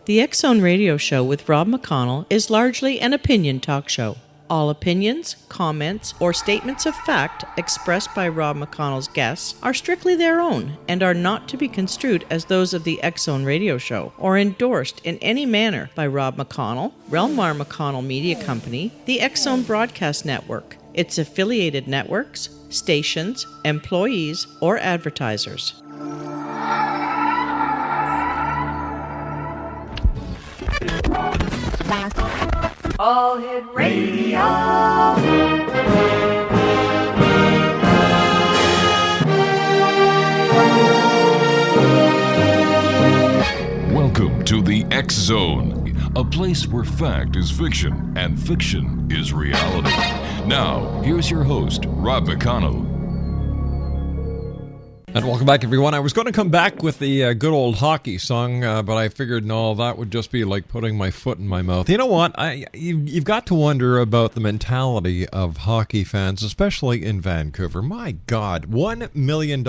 The X-Zone Radio Show with Rob McConnell is largely an opinion talk show. All opinions, comments, or statements of fact expressed by Rob McConnell's guests are strictly their own and are not to be construed as those of the X-Zone Radio Show or endorsed in any manner by Rob McConnell, Relmar McConnell Media Company, the X-Zone Broadcast Network, its affiliated networks, stations, employees, or advertisers. All Hit Radio. Welcome to the X-Zone, a place where fact is fiction and fiction is reality. Now, here's your host, Rob McConnell. And welcome back, everyone. I was going to come back with the good old hockey song, but I figured, no, that would just be like putting my foot in my mouth. You know what? You've got to wonder about the mentality of hockey fans, especially in Vancouver. My God, $1 million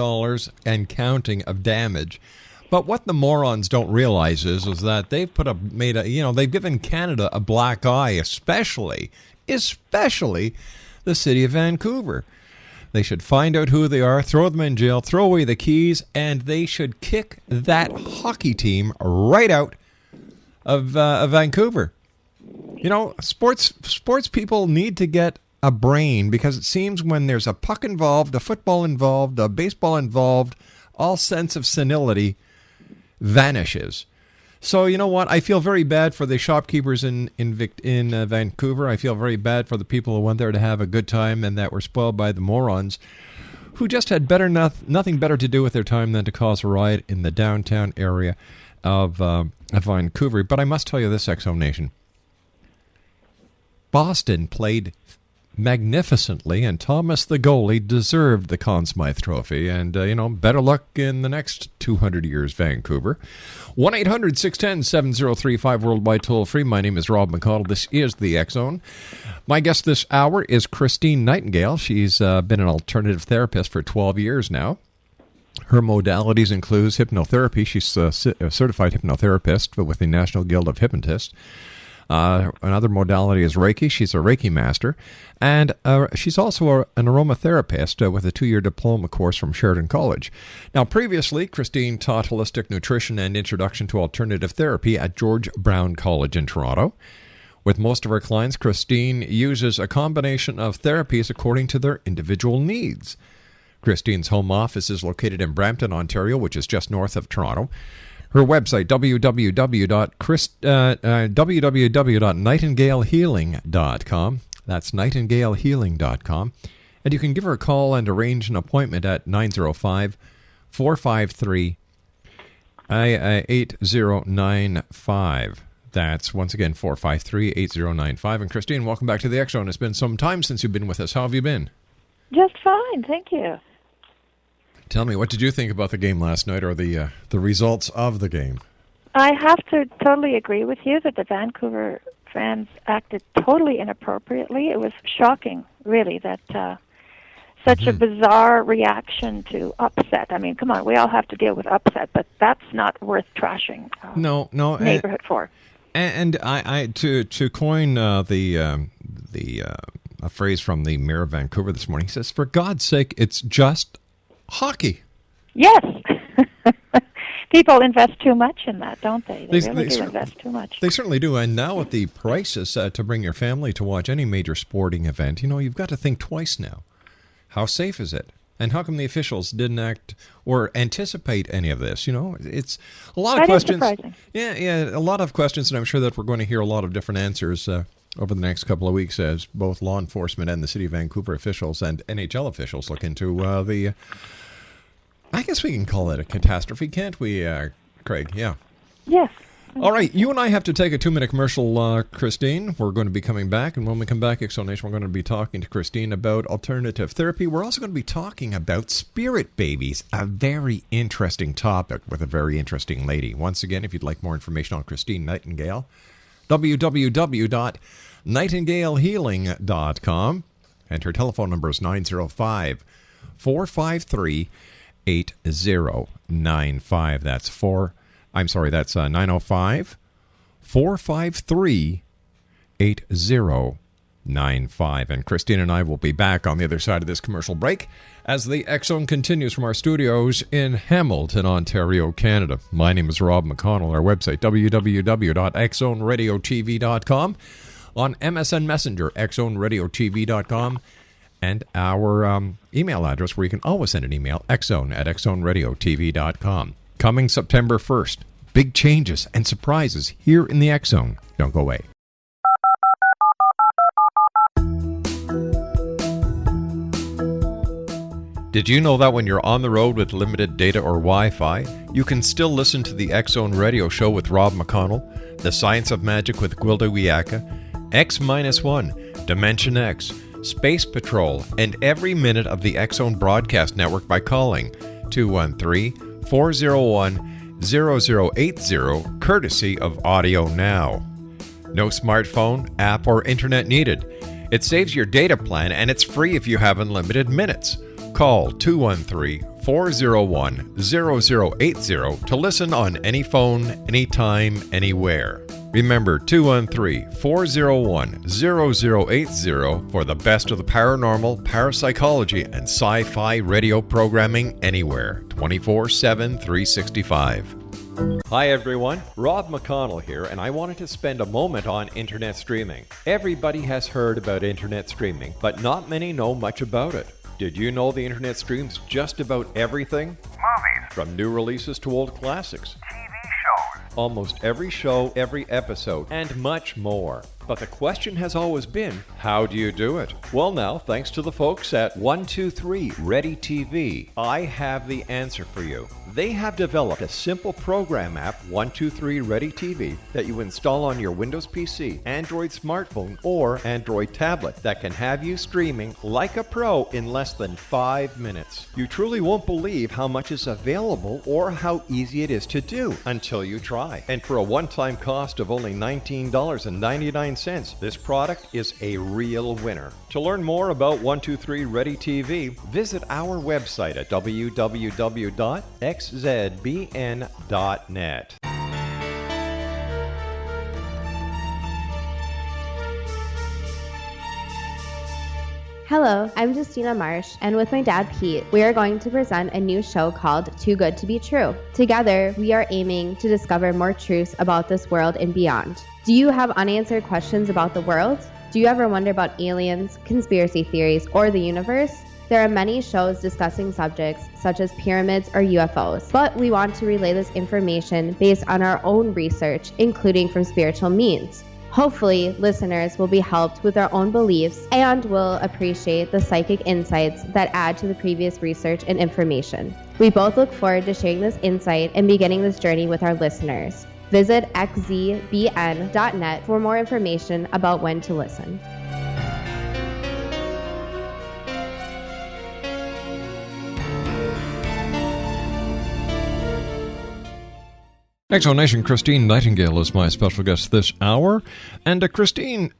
and counting of damage. But what the morons don't realize is that they've they've given Canada a black eye, especially the city of Vancouver. They should find out who they are, throw them in jail, throw away the keys, and they should kick that hockey team right out of Vancouver. You know, sports people need to get a brain, because it seems when there's a puck involved, a football involved, a baseball involved, all sense of senility vanishes. So, you know what? I feel very bad for the shopkeepers in Vancouver. I feel very bad for the people who went there to have a good time and that were spoiled by the morons who just had nothing better to do with their time than to cause a riot in the downtown area of Vancouver. But I must tell you this, X-Zone Nation. Boston played magnificently, and Thomas the goalie deserved the Conn Smythe Trophy. And, better luck in the next 200 years, Vancouver. 1-800-610-7035, worldwide toll-free. My name is Rob McConnell. This is the X-Zone. My guest this hour is Christine Nightingale. She's been an alternative therapist for 12 years now. Her modalities include hypnotherapy. She's a certified hypnotherapist with the National Guild of Hypnotists. Another modality is Reiki. She's a Reiki master. And she's also an aromatherapist with a 2-year diploma course from Sheridan College. Now, previously, Christine taught holistic nutrition and introduction to alternative therapy at George Brown College in Toronto. With most of her clients, Christine uses a combination of therapies according to their individual needs. Christine's home office is located in Brampton, Ontario, which is just north of Toronto. Her website, www.nightingalehealing.com. That's nightingalehealing.com. And you can give her a call and arrange an appointment at 905-453-8095. That's, once again, 453-8095. And Christine, welcome back to the X-Zone. It's been some time since you've been with us. How have you been? Just fine, thank you. Tell me, what did you think about the game last night, or the results of the game? I have to totally agree with you that the Vancouver fans acted totally inappropriately. It was shocking, really, that such a bizarre reaction to upset. I mean, come on, we all have to deal with upset, but that's not worth trashing no, neighborhood for. And I to coin a phrase from the mayor of Vancouver this morning, he says, "For God's sake, it's just hockey." Yes. People invest too much in that, don't they? They really do invest too much. They certainly do. And now with the prices to bring your family to watch any major sporting event, you've got to think twice now. How safe is it? And how come the officials didn't act or anticipate any of this? It's a lot of questions. That is surprising. Yeah, a lot of questions, and I'm sure that we're going to hear a lot of different answers over the next couple of weeks as both law enforcement and the City of Vancouver officials and NHL officials look into the... I guess we can call it a catastrophe, can't we, Craig? Yeah. Yes. All right, you and I have to take a 2-minute commercial, Christine. We're going to be coming back, and when we come back, X-Zone Nation, we're going to be talking to Christine about alternative therapy. We're also going to be talking about spirit babies, a very interesting topic with a very interesting lady. Once again, if you'd like more information on Christine Nightingale, www.nightingalehealing.com, and her telephone number is 905-453-8095. That's 905 453-8095. And Christine and I will be back on the other side of this commercial break as the X Zone continues from our studios in Hamilton, Ontario, Canada. My name is Rob McConnell. Our website, www.xzoneradiotv.com. On MSN Messenger, xzoneradiotv.com. And our email address where you can always send an email, xzone@xzoneradiotv.com. Coming September 1st, big changes and surprises here in the X Zone. Don't go away. Did you know that when you're on the road with limited data or Wi-Fi, you can still listen to the X Zone Radio Show with Rob McConnell, The Science of Magic with Gwilda Wiyaka, X-1, Dimension X, Space Patrol, and every minute of the X Zone broadcast network by calling 213-401-0080, courtesy of Audio Now. No smartphone, app, or internet needed. It saves your data plan and it's free if you have unlimited minutes. Call 213-401-0080 to listen on any phone, anytime, anywhere. Remember, 213-401-0080 for the best of the paranormal, parapsychology, and sci-fi radio programming anywhere, 24/7, 365. Hi everyone, Rob McConnell here, and I wanted to spend a moment on internet streaming. Everybody has heard about internet streaming, but not many know much about it. Did you know the internet streams just about everything? Movies. From new releases to old classics. TV shows. Almost every show, every episode, and much more. But the question has always been, how do you do it? Well now, thanks to the folks at 123 Ready TV, I have the answer for you. They have developed a simple program app, 123 Ready TV, that you install on your Windows PC, Android smartphone, or Android tablet that can have you streaming like a pro in less than 5 minutes. You truly won't believe how much is available or how easy it is to do until you try. And for a one-time cost of only $19.99, this product is a real winner. To learn more about 123 Ready TV, visit our website at www.xzbn.net. Hello, I'm Justina Marsh, and with my dad Pete, we are going to present a new show called Too Good to Be True. Together, we are aiming to discover more truths about this world and beyond. Do you have unanswered questions about the world? Do you ever wonder about aliens, conspiracy theories, or the universe? There are many shows discussing subjects such as pyramids or UFOs, but we want to relay this information based on our own research, including from spiritual means. Hopefully, listeners will be helped with their own beliefs and will appreciate the psychic insights that add to the previous research and information. We both look forward to sharing this insight and beginning this journey with our listeners. Visit xzbn.net for more information about when to listen. Exonation Christine Nightingale is my special guest this hour. And Christine,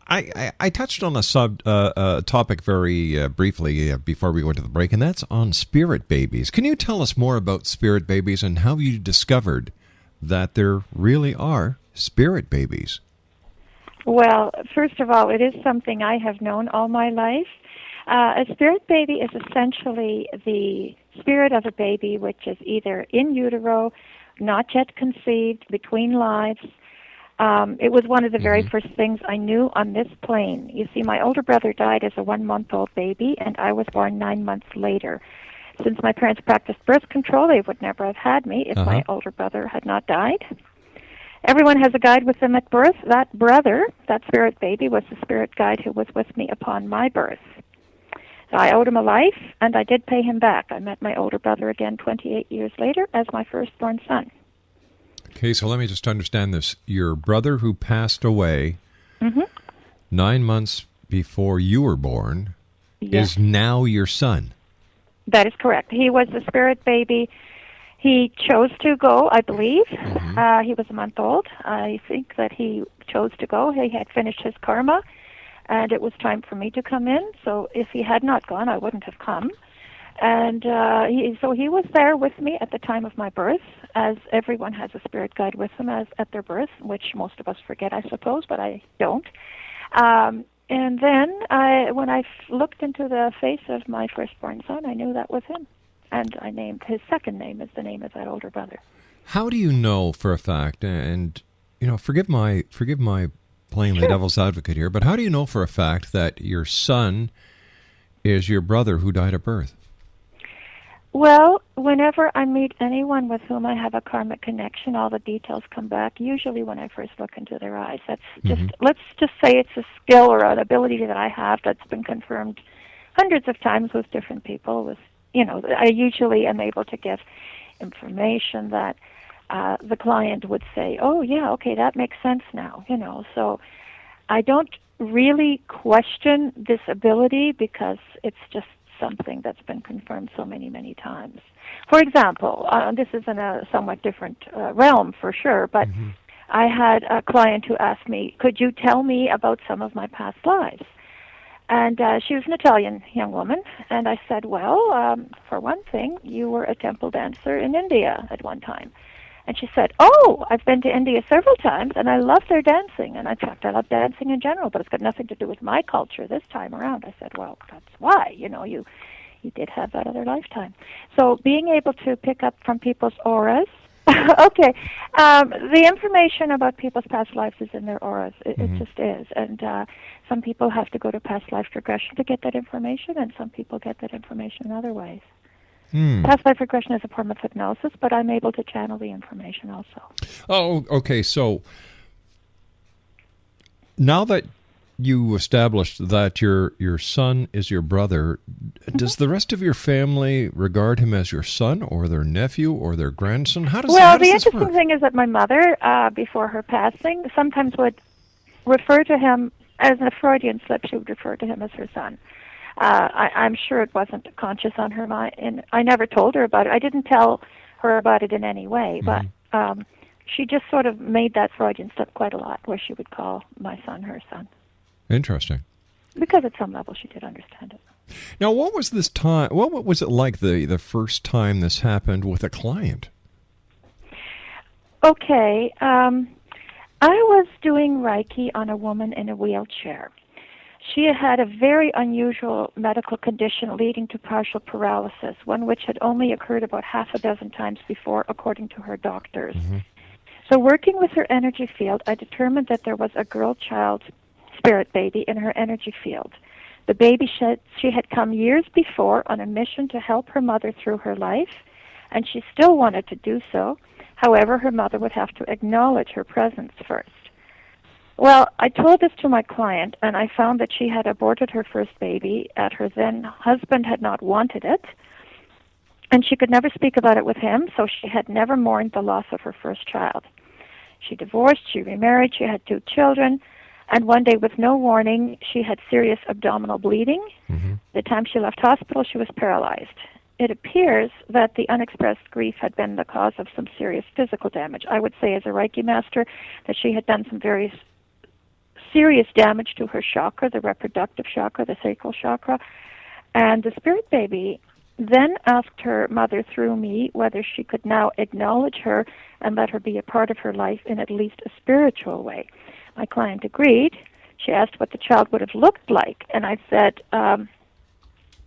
I touched on a topic very briefly before we went to the break, and that's on spirit babies. Can you tell us more about spirit babies and how you discovered that there really are spirit babies? Well, first of all, it is something I have known all my life. A spirit baby is essentially the spirit of a baby which is either in utero, not yet conceived, between lives. It was one of the very first things I knew on this plane. You see, my older brother died as a 1-month-old baby, and I was born 9 months later. Since my parents practiced birth control, they would never have had me if my older brother had not died. Everyone has a guide with them at birth. That brother, that spirit baby, was the spirit guide who was with me upon my birth. So I owed him a life, and I did pay him back. I met my older brother again 28 years later as my firstborn son. Okay, so let me just understand this. Your brother who passed away 9 months before you were born is now your son. That is correct. He was the spirit baby. He chose to go, I believe. He was a month old. I think that he chose to go. He had finished his karma, and it was time for me to come in. So if he had not gone, I wouldn't have come. And so he was there with me at the time of my birth, as everyone has a spirit guide with them as at their birth, which most of us forget, I suppose, but I don't. And then when I looked into the face of my firstborn son, I knew that was him. And I named his second name as the name of that older brother. How do you know for a fact, and forgive my playing the devil's advocate here, but how do you know for a fact that your son is your brother who died at birth? Well, whenever I meet anyone with whom I have a karmic connection, all the details come back, usually when I first look into their eyes. That's just, let's just say it's a skill or an ability that I have that's been confirmed hundreds of times with different people. I usually am able to give information that the client would say, oh, yeah, okay, that makes sense now, So I don't really question this ability because it's just something that's been confirmed so many, many times. For example, this is in a somewhat different realm for sure, but I had a client who asked me, could you tell me about some of my past lives? And she was an Italian young woman, and I said, well, for one thing, you were a temple dancer in India at one time. And she said, oh, I've been to India several times, and I love their dancing. And in fact, I love dancing in general, but it's got nothing to do with my culture this time around. I said, well, that's why, you did have that other lifetime. So being able to pick up from people's auras, okay, the information about people's past lives is in their auras. It just is. And some people have to go to past life regression to get that information, and some people get that information in other ways. Past life regression is a form of hypnosis, but I'm able to channel the information also. Oh, okay. So now that you established that your son is your brother, does the rest of your family regard him as your son or their nephew or their grandson? How does this work? The interesting thing is that my mother, before her passing, sometimes would refer to him as a Freudian slip. She would refer to him as her son. I'm sure it wasn't conscious on her mind, and I never told her about it. I didn't tell her about it in any way, but she just sort of made that Freudian slip quite a lot, where she would call my son her son. Interesting. Because at some level she did understand it. Now, what was this time? What was it like the first time this happened with a client? Okay, I was doing Reiki on a woman in a wheelchair. She had a very unusual medical condition leading to partial paralysis, one which had only occurred about half a dozen times before, according to her doctors. So working with her energy field, I determined that there was a girl child spirit baby in her energy field. The baby she had come years before on a mission to help her mother through her life, and she still wanted to do so. However, her mother would have to acknowledge her presence first. Well, I told this to my client, and I found that she had aborted her first baby, and her then husband had not wanted it, and she could never speak about it with him, so she had never mourned the loss of her first child. She divorced, she remarried, she had 2 children, and one day, with no warning, she had serious abdominal bleeding. The time she left hospital, she was paralyzed. It appears that the unexpressed grief had been the cause of some serious physical damage. I would say, as a Reiki master, that she had done some very serious damage to her chakra, the reproductive chakra, the sacral chakra. And the spirit baby then asked her mother through me whether she could now acknowledge her and let her be a part of her life in at least a spiritual way. My client agreed. She asked what the child would have looked like, and I said,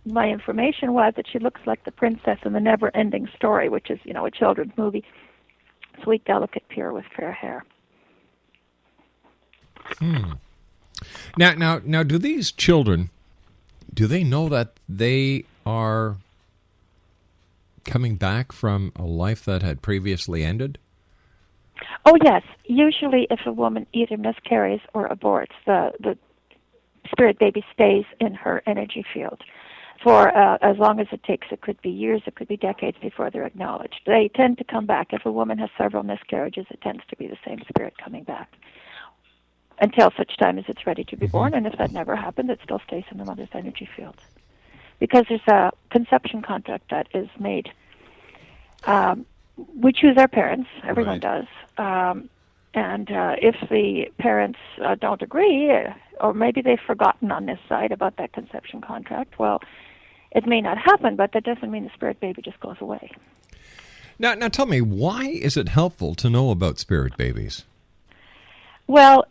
my information was that she looks like the princess in the Never-Ending Story, which is, a children's movie, sweet, delicate, pure, with fair hair. Now, do these children, do they know that they are coming back from a life that had previously ended? Oh, yes. Usually if a woman either miscarries or aborts, the spirit baby stays in her energy field for as long as it takes. It could be years, it could be decades before they're acknowledged. They tend to come back. If a woman has several miscarriages, it tends to be the same spirit coming back until such time as it's ready to be born. And if that never happened, it still stays in the mother's energy field. Because there's a conception contract that is made. We choose our parents. Everyone does. And if the parents don't agree, or maybe they've forgotten on this side about that conception contract, well, it may not happen, but that doesn't mean the spirit baby just goes away. Now tell me, why is it helpful to know about spirit babies? Well,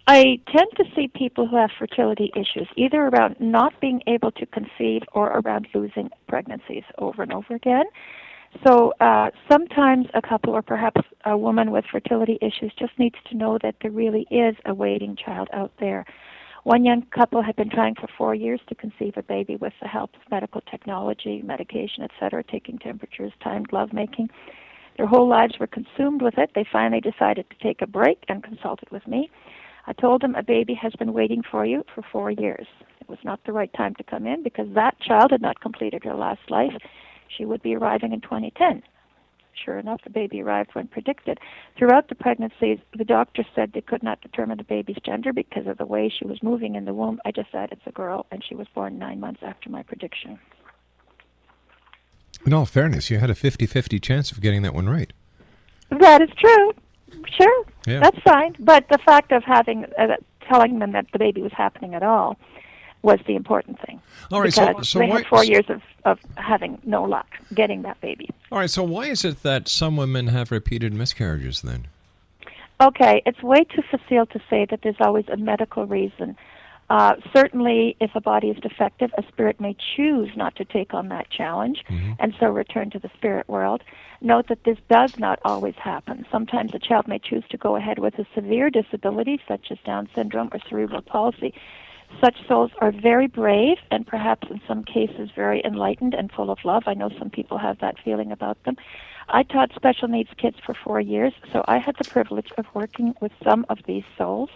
I tend to see people who have fertility issues, either around not being able to conceive or around losing pregnancies over and over again. So sometimes a couple or perhaps a woman with fertility issues just needs to know that there really is a waiting child out there. One young couple had been trying for 4 years to conceive a baby with the help of medical technology, medication, etc., taking temperatures, timed lovemaking. Their whole lives were consumed with it. They finally decided to take a break and consulted with me. I told them a baby has been waiting for you for 4 years. It was not the right time to come in because that child had not completed her last life. She would be arriving in 2010. Sure enough, the baby arrived when predicted. Throughout the pregnancy, the doctor said they could not determine the baby's gender because of the way she was moving in the womb. I just said it's a girl, and she was born 9 months after my prediction. In all fairness, you had a 50-50 chance of getting that one right. That is true. Sure, yeah. That's fine. But the fact of having telling them that the baby was happening at all was the important thing. All right, because so they why, had 4 years of having no luck getting that baby. All right, so why is it that some women have repeated miscarriages then? Okay, it's way too facile to say that there's always a medical reason. Certainly, if a body is defective, a spirit may choose not to take on that challenge and so return to the spirit world. Note that this does not always happen. Sometimes a child may choose to go ahead with a severe disability, such as Down syndrome or cerebral palsy. Such souls are very brave and perhaps in some cases very enlightened and full of love. I know some people have that feeling about them. I taught special needs kids for 4 years, so I had the privilege of working with some of these souls.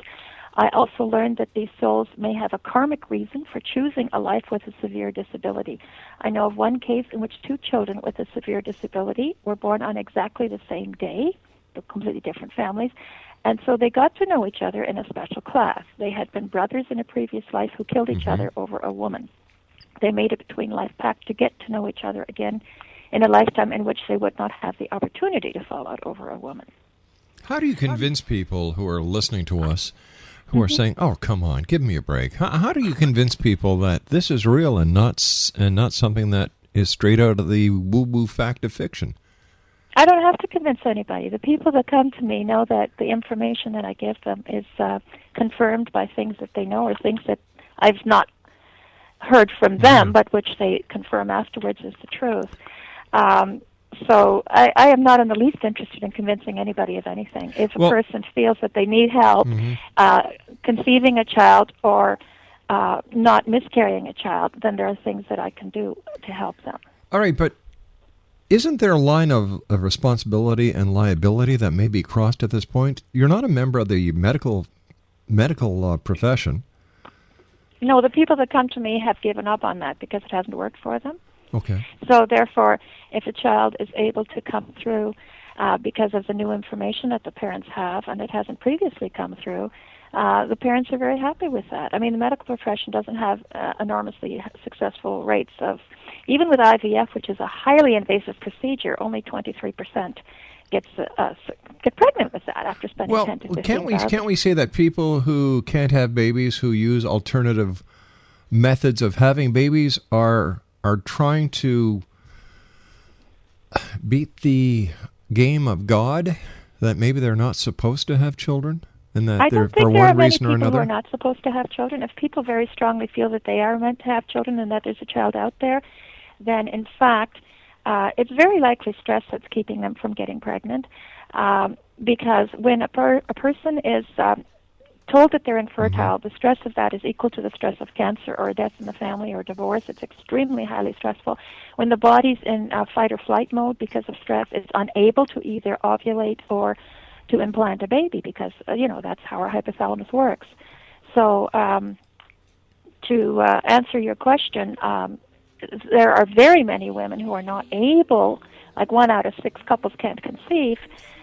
I also learned that these souls may have a karmic reason for choosing a life with a severe disability. I know of one case in which 2 children with a severe disability were born on exactly the same day, they're completely different families, and so they got to know each other in a special class. They had been brothers in a previous life who killed each other over a woman. They made a between-life pact to get to know each other again in a lifetime in which they would not have the opportunity to fall out over a woman. How do you convince people who are listening to us who are saying, "Oh, come on, give me a break"? How do you convince people that this is real and not something that is straight out of the woo-woo fact of fiction? I don't have to convince anybody. The people that come to me know that the information that I give them is confirmed by things that they know or things that I've not heard from them, but which they confirm afterwards is the truth. So I am not in the least interested in convincing anybody of anything. If a person feels that they need help conceiving a child or not miscarrying a child, then there are things that I can do to help them. All right, but isn't there a line of responsibility and liability that may be crossed at this point? You're not a member of the medical profession. No, the people that come to me have given up on that because it hasn't worked for them. Okay. So therefore, if a child is able to come through because of the new information that the parents have and it hasn't previously come through, the parents are very happy with that. I mean, the medical profession doesn't have enormously successful rates of, even with IVF, which is a highly invasive procedure, only 23% get pregnant with that after spending 10 to 15,000. Can't we say that people who can't have babies, who use alternative methods of having babies, are trying to beat the game of God, that maybe they're not supposed to have children, and that I they're, don't think for there one are many reason or people another? who are not supposed to have children. If people very strongly feel that they are meant to have children and that there's a child out there, then in fact, it's very likely stress that's keeping them from getting pregnant, because when a person is told that they're infertile, the stress of that is equal to the stress of cancer or a death in the family or divorce. It's extremely highly stressful. When the body's in fight or flight mode because of stress, it's unable to either ovulate or to implant a baby because, that's how our hypothalamus works. So to answer your question, there are very many women who are not able, like 1 out of 6 couples can't conceive.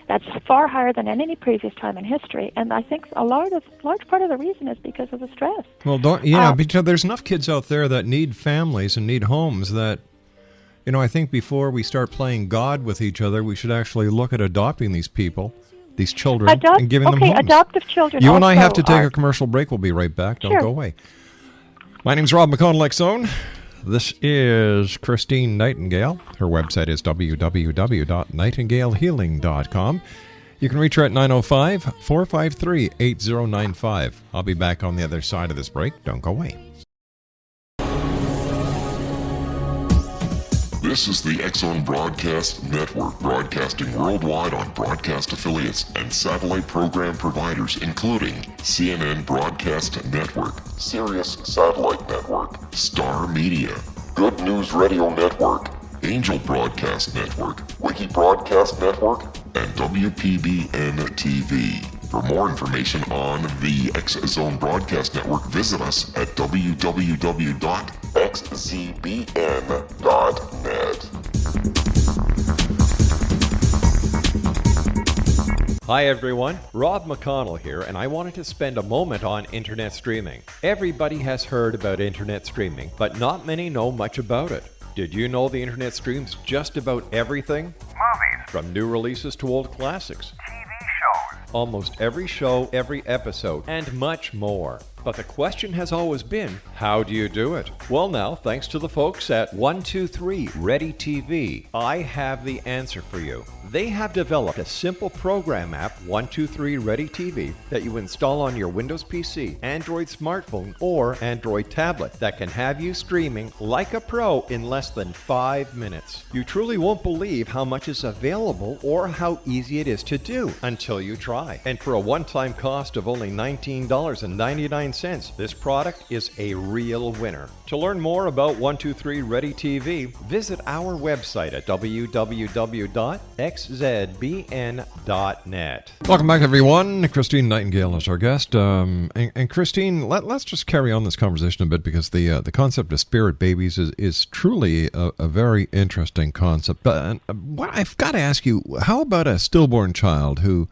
That's far higher than at any previous time in history, and I think a large part of the reason is because of the stress. Well, because there's enough kids out there that need families and need homes that, I think before we start playing God with each other, we should actually look at adopting these people, these children, and giving them homes. Adoptive children. You and I have to take a commercial break. We'll be right back. Don't go away. My name's Rob McConnell, X-Zone. This is Christine Nightingale. Her website is www.nightingalehealing.com. You can reach her at 905-453-8095. I'll be back on the other side of this break. Don't go away. This is the X-Zone Broadcast Network, broadcasting worldwide on broadcast affiliates and satellite program providers, including CNN Broadcast Network, Sirius Satellite Network, Star Media, Good News Radio Network, Angel Broadcast Network, Wiki Broadcast Network, and WPBN TV. For more information on the X-Zone Broadcast Network, visit us at www.xzbn.net. Hi everyone, Rob McConnell here, and I wanted to spend a moment on internet streaming. Everybody has heard about internet streaming, but not many know much about it. Did you know the internet streams just about everything? Movies. From new releases to old classics. TV shows. Almost every show, every episode, and much more. But the question has always been, how do you do it? Well now, thanks to the folks at 123 Ready TV, I have the answer for you. They have developed a simple program app, 123 Ready TV, that you install on your Windows PC, Android smartphone, or Android tablet that can have you streaming like a pro in less than 5 minutes. You truly won't believe how much is available or how easy it is to do until you try. And for a one-time cost of only $19.99, this product is a real winner. To learn more about 123 Ready TV, visit our website at www.xzbn.net. Welcome back, everyone. Christine Nightingale is our guest. And Christine, let's just carry on this conversation a bit, because the concept of spirit babies is truly a very interesting concept. But I've got to ask you, how about a stillborn child who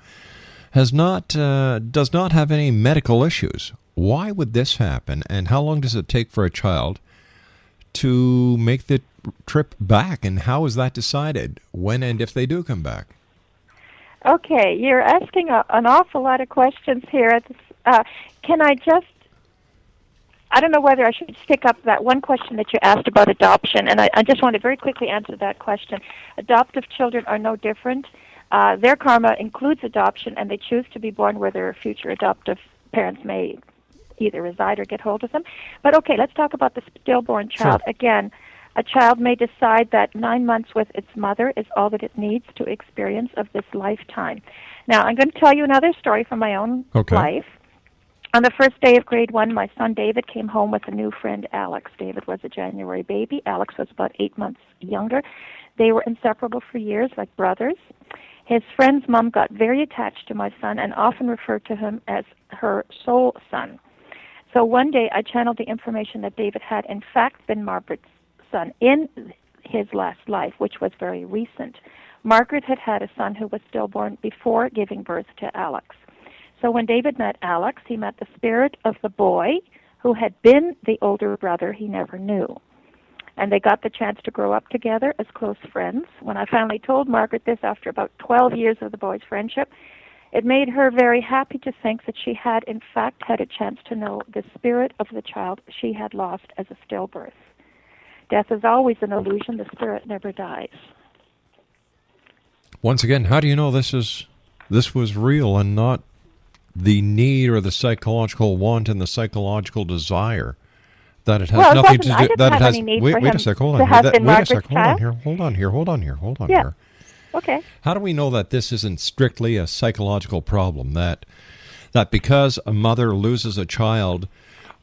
does not have any medical issues? Why would this happen, and how long does it take for a child to make the trip back, and how is that decided, when and if they do come back? Okay, you're asking an awful lot of questions here. Can I don't know whether I should stick up that one question that you asked about adoption, and I just want to very quickly answer that question. Adoptive children are no different. Their karma includes adoption, and they choose to be born where their future adoptive parents may either reside or get hold of them. But okay, let's talk about the stillborn child. Sure. Again, a child may decide that 9 months with its mother is all that it needs to experience of this lifetime. Now, I'm going to tell you another story from my own life. On the first day of grade 1, my son David came home with a new friend, Alex. David was a January baby. Alex was about 8 months younger. They were inseparable for years, like brothers. His friend's mom got very attached to my son and often referred to him as her soul son. So one day I channeled the information that David had in fact been Margaret's son in his last life, which was very recent. Margaret had had a son who was stillborn before giving birth to Alex. So when David met Alex, he met the spirit of the boy who had been the older brother he never knew. And they got the chance to grow up together as close friends. When I finally told Margaret this after about 12 years of the boys' friendship, it made her very happy to think that she had, in fact, had a chance to know the spirit of the child she had lost as a stillbirth. Death is always an illusion. The spirit never dies. Once again, how do you know this was real and not the need or the psychological want and the psychological desire? That it has nothing to do. That it has. Wait a sec. Hold on. Hold on here. Okay. How do we know that this isn't strictly a psychological problem? That because a mother loses a child,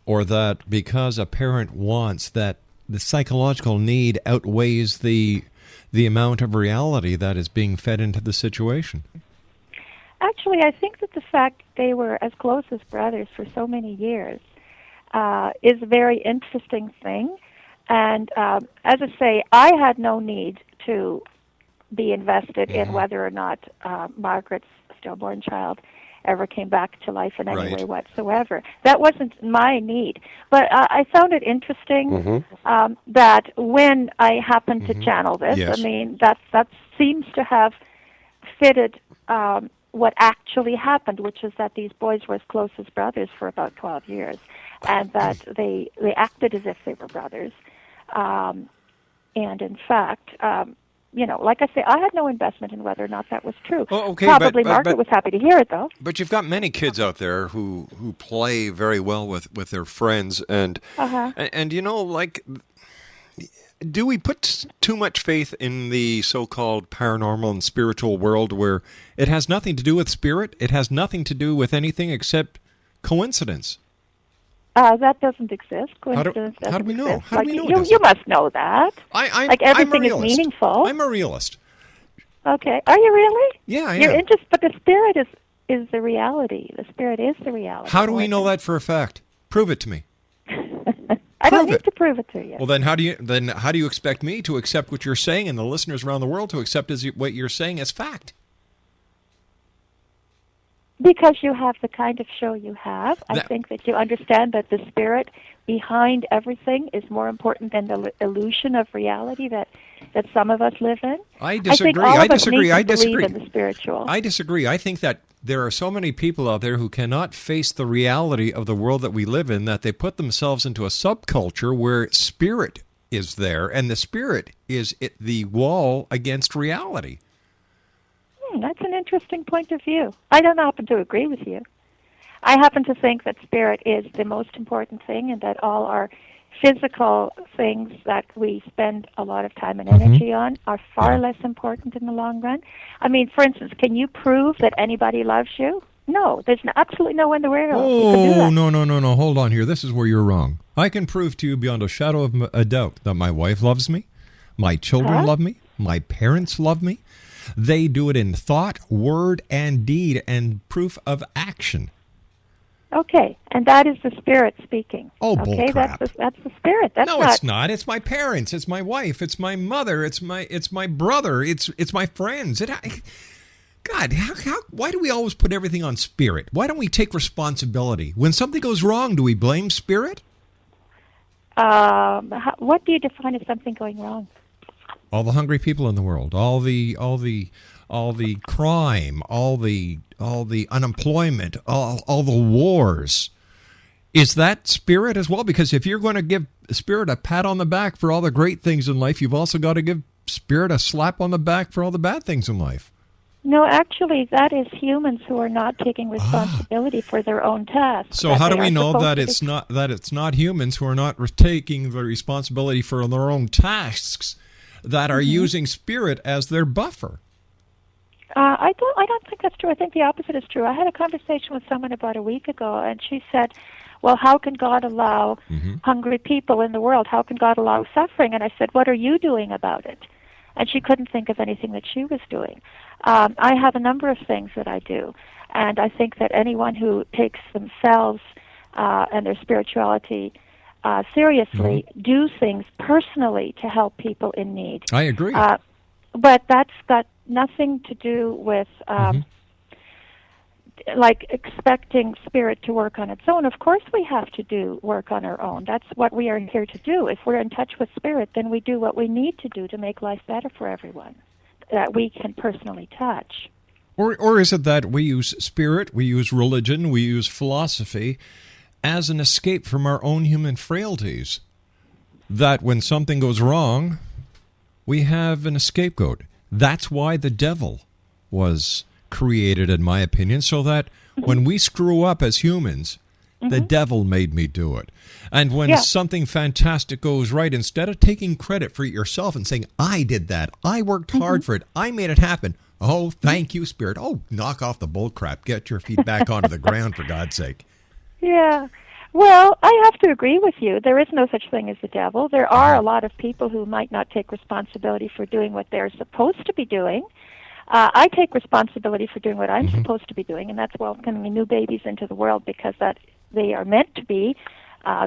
or that because a parent wants, that the psychological need outweighs the amount of reality that is being fed into the situation? Actually, I think that the fact they were as close as brothers for so many years is a very interesting thing. And as I say, I had no need to be invested in whether or not Margaret's stillborn child ever came back to life in any way whatsoever. That wasn't my need. But I found it interesting that when I happened to channel this, I mean, that seems to have fitted what actually happened, which is that these boys were as close as brothers for about 12 years, and that they acted as if they were brothers. And in fact, like I say, I had no investment in whether or not that was true. Oh, okay, Probably but Margaret was happy to hear it, though. But you've got many kids out there who play very well with their friends, and do we put too much faith in the so-called paranormal and spiritual world where it has nothing to do with spirit, it has nothing to do with anything except coincidence? That doesn't exist. Coincidence how do we know? exist. How do we know? You must know that. Everything is meaningful. I'm a realist. Okay. Are you really? Yeah, I You're am. but the spirit is the reality. The spirit is the reality. How do we know that for a fact? Prove it to me. I don't need to prove it to you. Well, then how do you expect me to accept what you're saying and the listeners around the world to accept what you're saying as fact? Because you have the kind of show you have. I think that you understand that the spirit behind everything is more important than the illusion of reality that some of us live in. I disagree. I believe in the spiritual. I disagree. I think that there are so many people out there who cannot face the reality of the world that we live in that they put themselves into a subculture where spirit is there, and the spirit is the wall against reality. That's an interesting point of view. I don't happen to agree with you. I happen to think that spirit is the most important thing and that all our physical things that we spend a lot of time and energy on are far less important in the long run. I mean, for instance, can you prove that anybody loves you? No, there's absolutely no way in the world you can do that. No. Hold on here. This is where you're wrong. I can prove to you beyond a shadow of a doubt that my wife loves me, my children love me, my parents love me. They do it in thought, word, and deed, and proof of action. Okay, and that is the spirit speaking. Oh, okay, bullcrap. That's the spirit. It's not. It's my parents. It's my wife. It's my mother. It's my brother. It's my friends. God, why do we always put everything on spirit? Why don't we take responsibility? When something goes wrong, do we blame spirit? What do you define as something going wrong? All the hungry people in the world, all the crime, all the unemployment, all the wars. Is that spirit as well? Because if you're going to give spirit a pat on the back for all the great things in life, you've also got to give spirit a slap on the back for all the bad things in life. No, actually, that is humans who are not taking responsibility for their own tasks. So how do we know that it's not humans who are not taking the responsibility for their own tasks that are using spirit as their buffer? I don't think that's true. I think the opposite is true. I had a conversation with someone about a week ago, and she said, well, how can God allow hungry people in the world? How can God allow suffering? And I said, what are you doing about it? And she couldn't think of anything that she was doing. I have a number of things that I do, and I think that anyone who takes themselves and their spirituality seriously do things personally to help people in need. I agree. But that's got nothing to do with like expecting spirit to work on its own. Of course we have to do work on our own. That's what we are here to do. If we're in touch with spirit, then we do what we need to do to make life better for everyone that we can personally touch. Or is it that we use spirit, we use religion, we use philosophy as an escape from our own human frailties? That when something goes wrong, we have an scapegoat. That's why the devil was created, in my opinion, so that when we screw up as humans, the devil made me do it. And when something fantastic goes right, instead of taking credit for it yourself and saying, I did that, I worked hard for it, I made it happen. Oh, thank you, Spirit. Oh, knock off the bull crap. Get your feet back onto the ground, for God's sake. Yeah. Well, I have to agree with you. There is no such thing as the devil. There are a lot of people who might not take responsibility for doing what they're supposed to be doing. I take responsibility for doing what I'm supposed to be doing, and that's welcoming new babies into the world because that they are meant to be.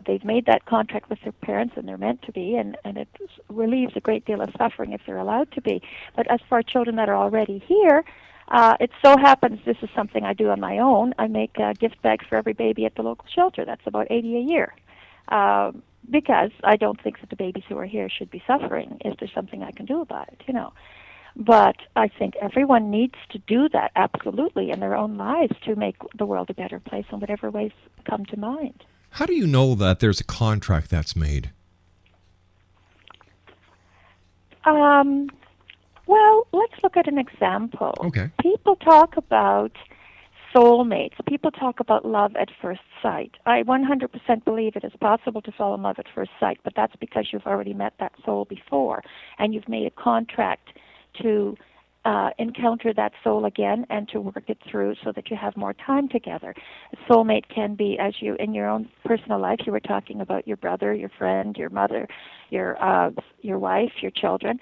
They've made that contract with their parents, and they're meant to be, and it relieves a great deal of suffering if they're allowed to be. But as for children that are already here, it so happens this is something I do on my own. I make gift bags for every baby at the local shelter. That's about 80 a year. Because I don't think that the babies who are here should be suffering. Is there something I can do about it, But I think everyone needs to do that, absolutely, in their own lives to make the world a better place in whatever ways come to mind. How do you know that there's a contract that's made? Well, let's look at an example. Okay. People talk about soulmates. People talk about love at first sight. I 100% believe it is possible to fall in love at first sight, but that's because you've already met that soul before, and you've made a contract to encounter that soul again and to work it through so that you have more time together. A soulmate can be, as you, in your own personal life, you were talking about your brother, your friend, your mother, your wife, your children.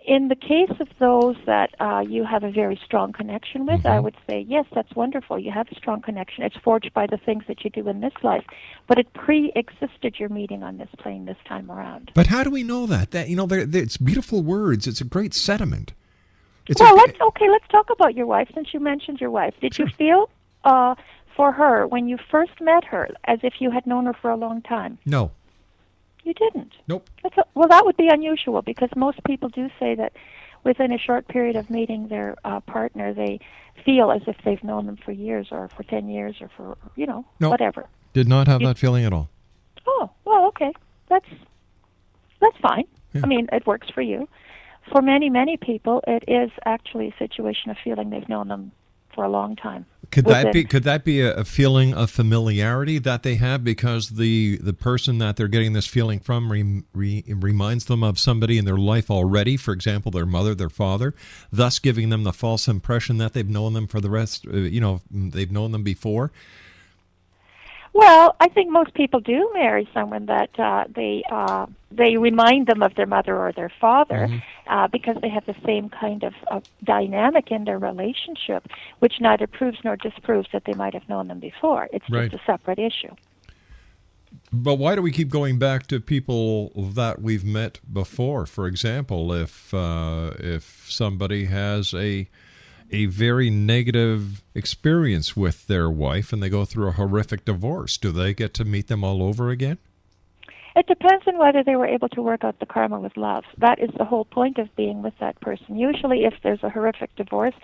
In the case of those that you have a very strong connection with, I would say, yes, that's wonderful. You have a strong connection. It's forged by the things that you do in this life, but it pre-existed your meeting on this plane this time around. But how do we know that? That it's beautiful words. It's a great sentiment. Let's talk about your wife, since you mentioned your wife. Did you feel for her when you first met her as if you had known her for a long time? No. You didn't? Nope. Well, that would be unusual, because most people do say that within a short period of meeting their partner, they feel as if they've known them for years, or for 10 years, or for, Nope. whatever. Did not have that feeling at all. Oh, well, okay. That's fine. Yeah. I mean, it works for you. For many, many people, it is actually a situation of feeling they've known them for a long time. Could that be a feeling of familiarity that they have because the person that they're getting this feeling from reminds them of somebody in their life already, for example, their mother, their father, thus giving them the false impression that they've known them for the rest, they've known them before? Well, I think most people do marry someone that they remind them of their mother or their father, because they have the same kind of dynamic in their relationship, which neither proves nor disproves that they might have known them before. It's just a separate issue. But why do we keep going back to people that we've met before? For example, if somebody has a very negative experience with their wife and they go through a horrific divorce, do they get to meet them all over again? It depends on whether they were able to work out the karma with love. That is the whole point of being with that person. Usually if there's a horrific divorce,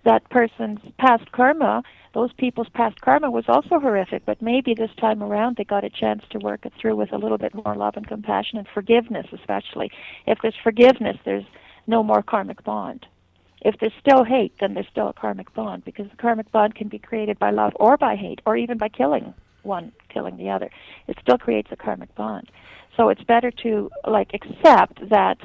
that person's past karma, those people's past karma was also horrific, but maybe this time around they got a chance to work it through with a little bit more love and compassion and forgiveness, especially. If there's forgiveness, there's no more karmic bond. If there's still hate, then there's still a karmic bond, because the karmic bond can be created by love or by hate, or even by killing one, killing the other. It still creates a karmic bond. So it's better to accept that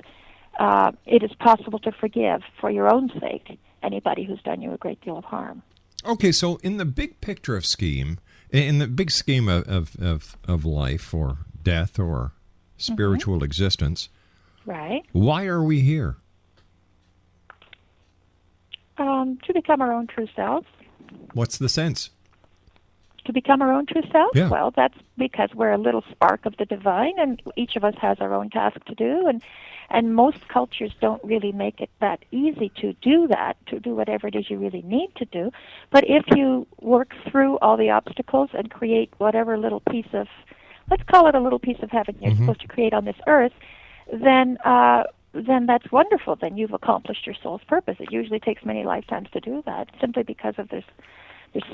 it is possible to forgive, for your own sake, anybody who's done you a great deal of harm. Okay, so in the big picture of scheme, in the big scheme of life or death or spiritual existence, right? Why are we here? To become our own true selves. What's the sense? To become our own true selves? Yeah. Well, that's because we're a little spark of the divine, and each of us has our own task to do, and most cultures don't really make it that easy to do that, to do whatever it is you really need to do. But if you work through all the obstacles and create whatever little piece of, let's call it a little piece of heaven you're supposed to create on this earth, then that's wonderful. Then you've accomplished your soul's purpose. It usually takes many lifetimes to do that, simply because of there's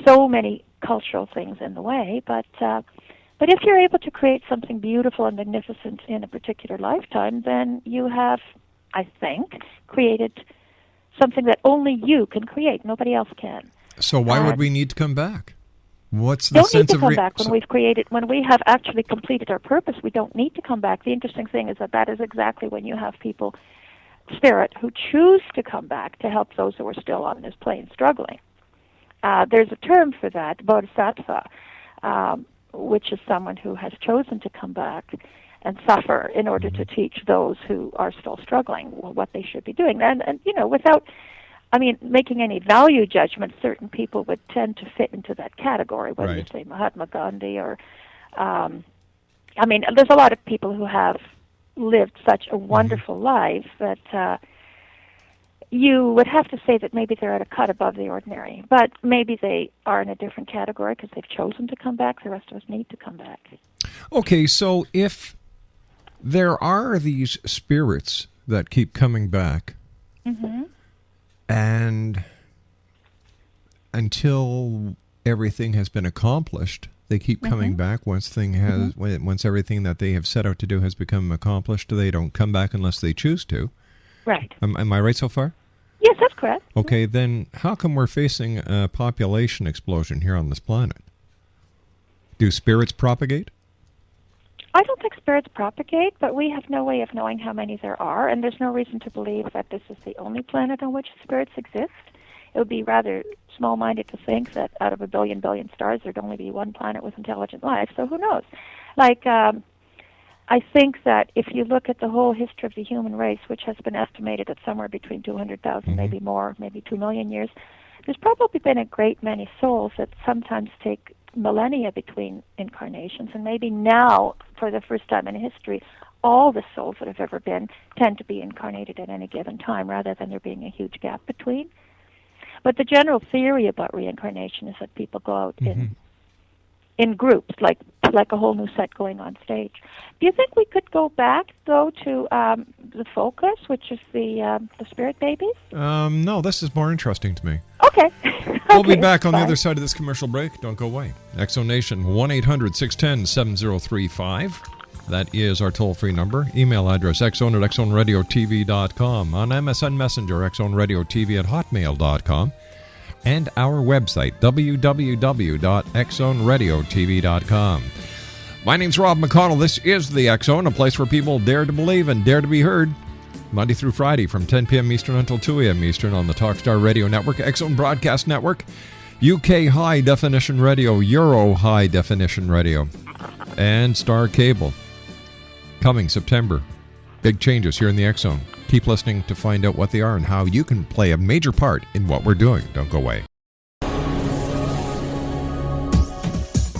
so many cultural things in the way. But if you're able to create something beautiful and magnificent in a particular lifetime, then you have, I think, created something that only you can create. Nobody else can. So why would we need to come back? What's the sense of... Don't need to come back. When we have actually completed our purpose, we don't need to come back. The interesting thing is that is exactly when you have people, spirit, who choose to come back to help those who are still on this plane struggling. There's a term for that, bodhisattva, which is someone who has chosen to come back and suffer in order to teach those who are still struggling what they should be doing. And without... making any value judgment, certain people would tend to fit into that category, whether you say Mahatma Gandhi or... there's a lot of people who have lived such a wonderful life that you would have to say that maybe they're at a cut above the ordinary. But maybe they are in a different category because they've chosen to come back. The rest of us need to come back. Okay, so if there are these spirits that keep coming back... And until everything has been accomplished, They keep coming back once once everything that they have set out to do has become accomplished. They don't come back unless they choose to. Right. Am I right so far? Yes, that's correct. Okay, then how come we're facing a population explosion here on this planet? Do spirits propagate? I don't think spirits propagate, but we have no way of knowing how many there are, and there's no reason to believe that this is the only planet on which spirits exist. It would be rather small-minded to think that out of a billion stars, there'd only be one planet with intelligent life, so who knows? I think that if you look at the whole history of the human race, which has been estimated at somewhere between 200,000, maybe more, maybe 2 million years, there's probably been a great many souls that sometimes take millennia between incarnations, and maybe now, for the first time in history, all the souls that have ever been tend to be incarnated at any given time, rather than there being a huge gap between. But the general theory about reincarnation is that people go out in groups, like a whole new set going on stage. Do you think we could go back, though, to the focus, which is the spirit babies? No, this is more interesting to me. Okay. We'll be back on the other side of this commercial break. Don't go away. Exo Nation, 1-800-610-7035. That is our toll-free number. Email address, exon@exonradiotv.com. On MSN Messenger, exonradiotv@hotmail.com. And our website, www.exonradiotv.com. My name's Rob McConnell. This is The X Zone, a place where people dare to believe and dare to be heard. Monday through Friday from 10 p.m. Eastern until 2 a.m. Eastern on the Talkstar Radio Network, X Zone Broadcast Network, UK High Definition Radio, Euro High Definition Radio, and Star Cable. Coming September. Big changes here in the X Zone. Keep listening to find out what they are and how you can play a major part in what we're doing. Don't go away.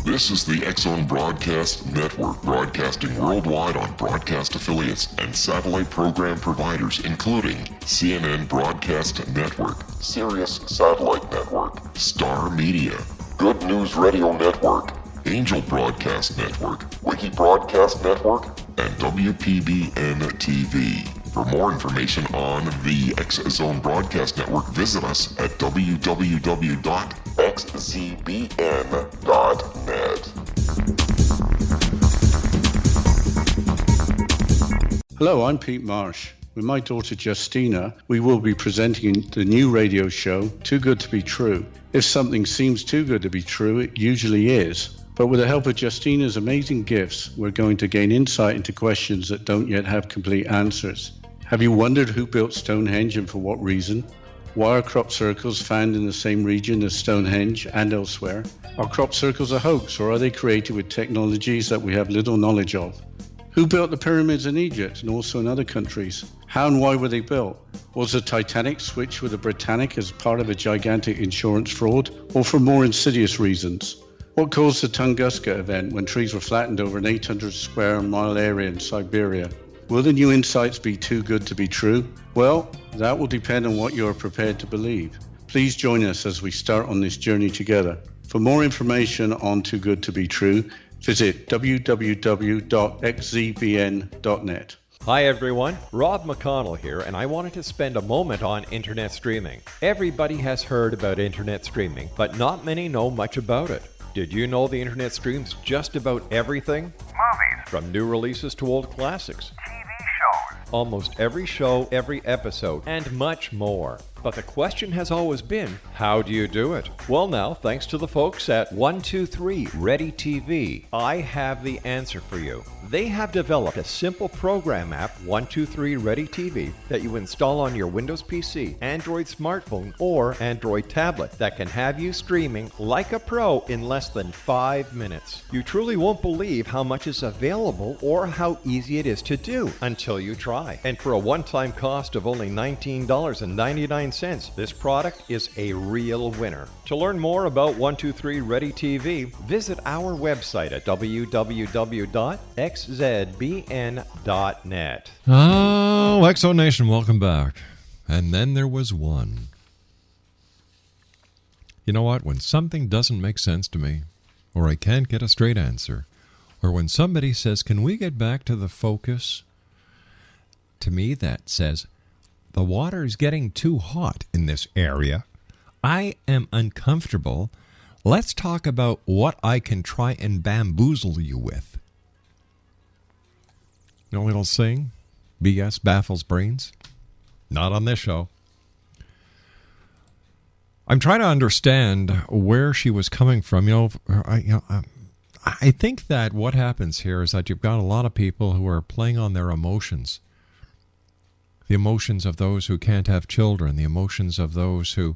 This is the X Zone Broadcast Network, broadcasting worldwide on broadcast affiliates and satellite program providers, including CNN Broadcast Network, Sirius Satellite Network, Star Media, Good News Radio Network, Angel Broadcast Network, Wiki Broadcast Network, and WPBN TV. For more information on the X Zone Broadcast Network, visit us at www.xzbn.net. Hello, I'm Pete Marsh. With my daughter Justina, we will be presenting the new radio show, Too Good to Be True. If something seems too good to be true, it usually is. But with the help of Justina's amazing gifts, we're going to gain insight into questions that don't yet have complete answers. Have you wondered who built Stonehenge and for what reason? Why are crop circles found in the same region as Stonehenge and elsewhere? Are crop circles a hoax, or are they created with technologies that we have little knowledge of? Who built the pyramids in Egypt and also in other countries? How and why were they built? Was the Titanic switched with the Britannic as part of a gigantic insurance fraud, or for more insidious reasons? What caused the Tunguska event when trees were flattened over an 800 square mile area in Siberia? Will the new insights be too good to be true? Well, that will depend on what you are prepared to believe. Please join us as we start on this journey together. For more information on Too Good to Be True, visit www.xzbn.net. Hi everyone, Rob McConnell here, and I wanted to spend a moment on internet streaming. Everybody has heard about internet streaming, but not many know much about it. Did you know the internet streams just about everything? Movies. From new releases to old classics. TV shows. Almost every show, every episode, and much more. But the question has always been, how do you do it? Well now, thanks to the folks at 123 Ready TV, I have the answer for you. They have developed a simple program app, 123 Ready TV, that you install on your Windows PC, Android smartphone, or Android tablet that can have you streaming like a pro in less than 5 minutes. You truly won't believe how much is available or how easy it is to do until you try. And for a one-time cost of only $19.99, this product is a real winner. To learn more about 123 Ready TV, visit our website at www.xzbn.net. Oh, Exo Nation, welcome back. And then there was one. You know what? When something doesn't make sense to me, or I can't get a straight answer, or when somebody says, can we get back to the focus? To me, that says, the water is getting too hot in this area. I am uncomfortable. Let's talk about what I can try and bamboozle you with. You know what it'll saying? BS baffles brains? Not on this show. I'm trying to understand where she was coming from. I think that what happens here is that you've got a lot of people who are playing on their emotions. The emotions of those who can't have children, the emotions of those who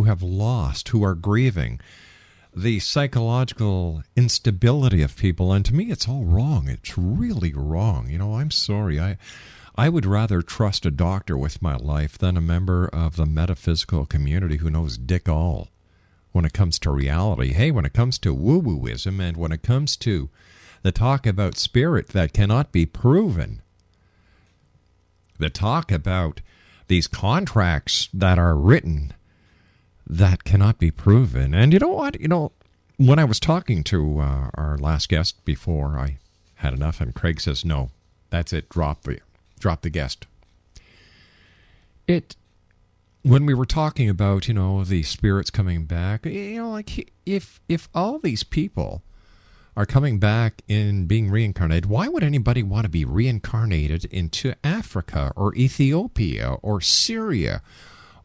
have lost, who are grieving, the psychological instability of people. And to me, it's all wrong. It's really wrong. I'm sorry. I would rather trust a doctor with my life than a member of the metaphysical community who knows dick all when it comes to reality. Hey, when it comes to woo-wooism and when it comes to the talk about spirit that cannot be proven, the talk about these contracts that are written that cannot be proven. And you know what? When I was talking to our last guest before I had enough, and Craig says, no, that's it, drop the guest. When we were talking about, the spirits coming back, if all these people are coming back in being reincarnated, why would anybody want to be reincarnated into Africa or Ethiopia or Syria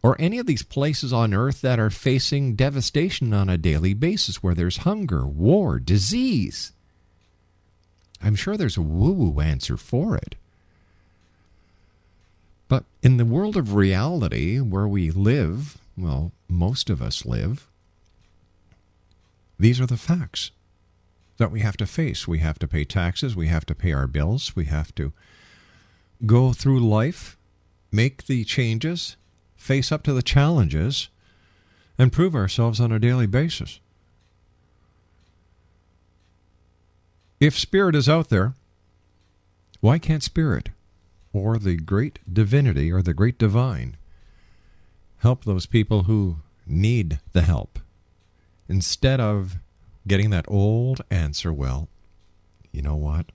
or any of these places on earth that are facing devastation on a daily basis, where there's hunger, war, disease? I'm sure there's a woo-woo answer for it. But in the world of reality where we live, well, most of us live, these are the facts that we have to face. We have to pay taxes. We have to pay our bills. We have to go through life, make the changes, face up to the challenges, and prove ourselves on a daily basis. If spirit is out there, why can't spirit or the great divinity or the great divine help those people who need the help, instead of getting that old answer, well, you know what?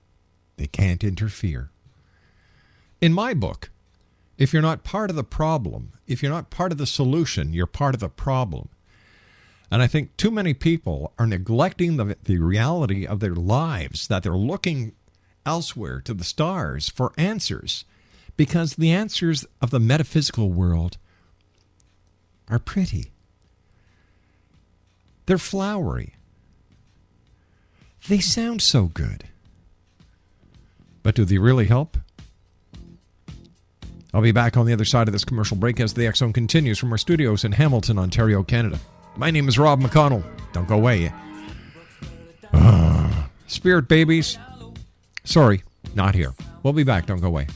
They can't interfere. In my book, if you're not part of the problem, if you're not part of the solution, you're part of the problem. And I think too many people are neglecting the reality of their lives, that they're looking elsewhere to the stars for answers, because the answers of the metaphysical world are pretty. They're flowery. They sound so good. But do they really help? I'll be back on the other side of this commercial break as the X-Zone continues from our studios in Hamilton, Ontario, Canada. My name is Rob McConnell. Don't go away. Spirit babies. Sorry, not here. We'll be back. Don't go away.